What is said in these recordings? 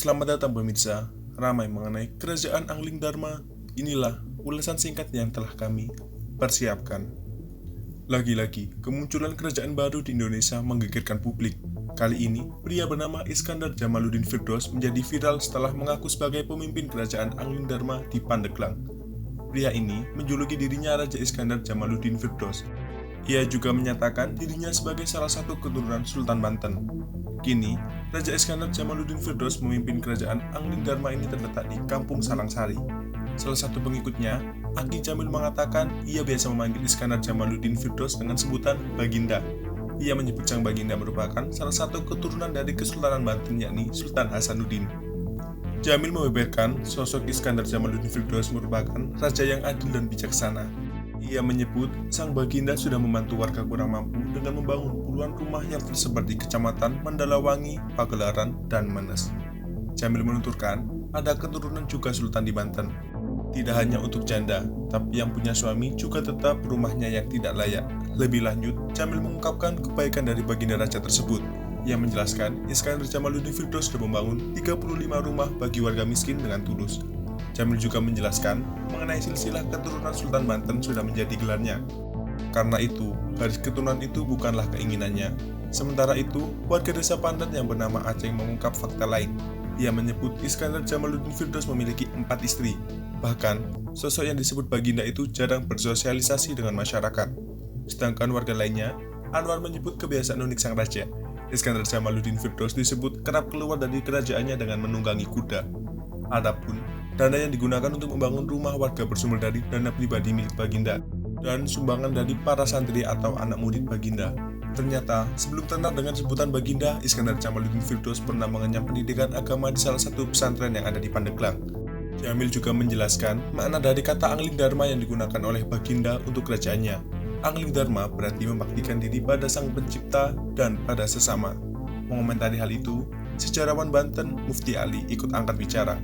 Selamat datang pemirsa, ramai mengenai Kerajaan Angling Dharma. Inilah ulasan singkat yang telah kami persiapkan. Lagi-lagi, kemunculan kerajaan baru di Indonesia menggegerkan publik. Kali ini, pria bernama Iskandar Jamaluddin Firdaus menjadi viral setelah mengaku sebagai pemimpin kerajaan Angling Dharma di Pandeglang. Pria ini menjuluki dirinya Raja Iskandar Jamaluddin Firdaus. Ia juga menyatakan dirinya sebagai salah satu keturunan Sultan Banten. Kini, Raja Iskandar Jamaluddin Firdaus memimpin kerajaan Angling Dharma ini terletak di Kampung Salangsari. Salah satu pengikutnya, Aki Jamil, mengatakan ia biasa memanggil Iskandar Jamaluddin Firdaus dengan sebutan Baginda. Ia menyebut Sang Baginda merupakan salah satu keturunan dari Kesultanan Banten, yakni Sultan Hasanuddin. Jamil membeberkan sosok Iskandar Jamaluddin Firdaus merupakan raja yang adil dan bijaksana. Ia menyebut Sang Baginda sudah membantu warga kurang mampu dengan membangun puluhan rumah yang tersebar di Kecamatan Mandalawangi, Pagelaran, dan Menes. Jamil menuturkan ada keturunan juga Sultan di Banten. Tidak hanya untuk janda, tapi yang punya suami juga tetap rumahnya yang tidak layak. Lebih lanjut, Jamil mengungkapkan kebaikan dari Baginda Raja tersebut. Ia menjelaskan Iskandar Jamaluddin Firdaus sudah membangun 35 rumah bagi warga miskin dengan tulus. Jamil juga menjelaskan mengenai silsilah keturunan Sultan Banten sudah menjadi gelarnya. Karena itu, garis keturunan itu bukanlah keinginannya. Sementara itu, warga desa Pandan yang bernama Aceh mengungkap fakta lain. Ia menyebut Iskandar Jamaluddin Firdaus memiliki 4 istri. Bahkan, sosok yang disebut Baginda itu jarang bersosialisasi dengan masyarakat. Sedangkan warga lainnya, Anwar menyebut kebiasaan unik sang raja. Iskandar Jamaluddin Firdaus disebut kerap keluar dari kerajaannya dengan menunggangi kuda. Adapun dana yang digunakan untuk membangun rumah warga bersumber dari dana pribadi milik Baginda dan sumbangan dari para santri atau anak murid Baginda. Ternyata, sebelum terkenal dengan sebutan Baginda, Iskandar Jamaluddin Firdaus pernah mengenyam pendidikan agama di salah satu pesantren yang ada di Pandeglang. Jamil juga menjelaskan makna dari kata Angling Dharma yang digunakan oleh Baginda untuk kerajaannya. Angling Dharma berarti membaktikan diri pada Sang Pencipta dan pada sesama. Mengomentari hal itu, sejarawan Banten Mufti Ali ikut angkat bicara.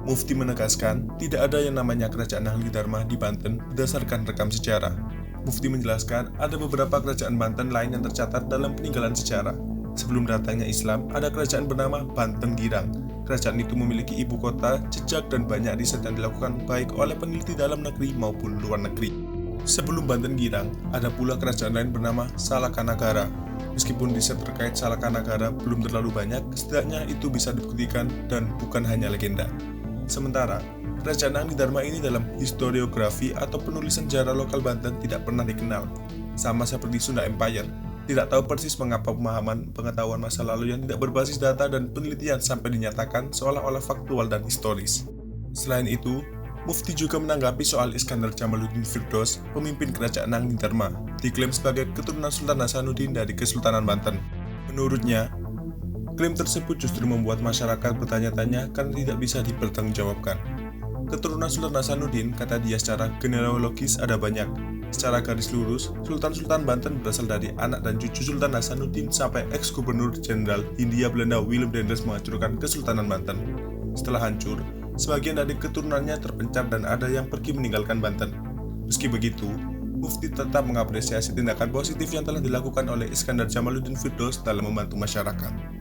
Mufti menegaskan tidak ada yang namanya kerajaan Angling Dharma di Banten berdasarkan rekam sejarah. Mufti menjelaskan ada beberapa kerajaan Banten lain yang tercatat dalam peninggalan sejarah. Sebelum datangnya Islam, ada kerajaan bernama Banten Girang. Kerajaan itu memiliki ibu kota, jejak, dan banyak riset yang dilakukan baik oleh peneliti dalam negeri maupun luar negeri. Sebelum Banten Girang, ada pula kerajaan lain bernama Salakanagara. Meskipun riset terkait Salakanagara belum terlalu banyak, setidaknya itu bisa dibuktikan dan bukan hanya legenda. Sementara, kerajaan Angling Dharma ini dalam historiografi atau penulisan sejarah lokal Banten tidak pernah dikenal. Sama seperti Sunda Empire, tidak tahu persis mengapa pemahaman pengetahuan masa lalu yang tidak berbasis data dan penelitian sampai dinyatakan seolah-olah faktual dan historis. Selain itu, Mufti juga menanggapi soal Iskandar Jamaluddin Firdaus, pemimpin kerajaan Angling Dharma, diklaim sebagai keturunan Sultan Hasanuddin dari Kesultanan Banten. Menurutnya, klaim tersebut justru membuat masyarakat bertanya-tanya karena tidak bisa dipertanggungjawabkan. Keturunan Sultan Hasanuddin, kata dia, secara genealogis ada banyak. Secara garis lurus, Sultan-Sultan Banten berasal dari anak dan cucu Sultan Hasanuddin sampai ex-gubernur Jenderal Hindia Belanda Willem Daendels menghancurkan Kesultanan Banten. Setelah hancur, sebagian dari keturunannya terpencar dan ada yang pergi meninggalkan Banten. Meski begitu, Mufti tetap mengapresiasi tindakan positif yang telah dilakukan oleh Iskandar Jamaluddin Firdaus dalam membantu masyarakat.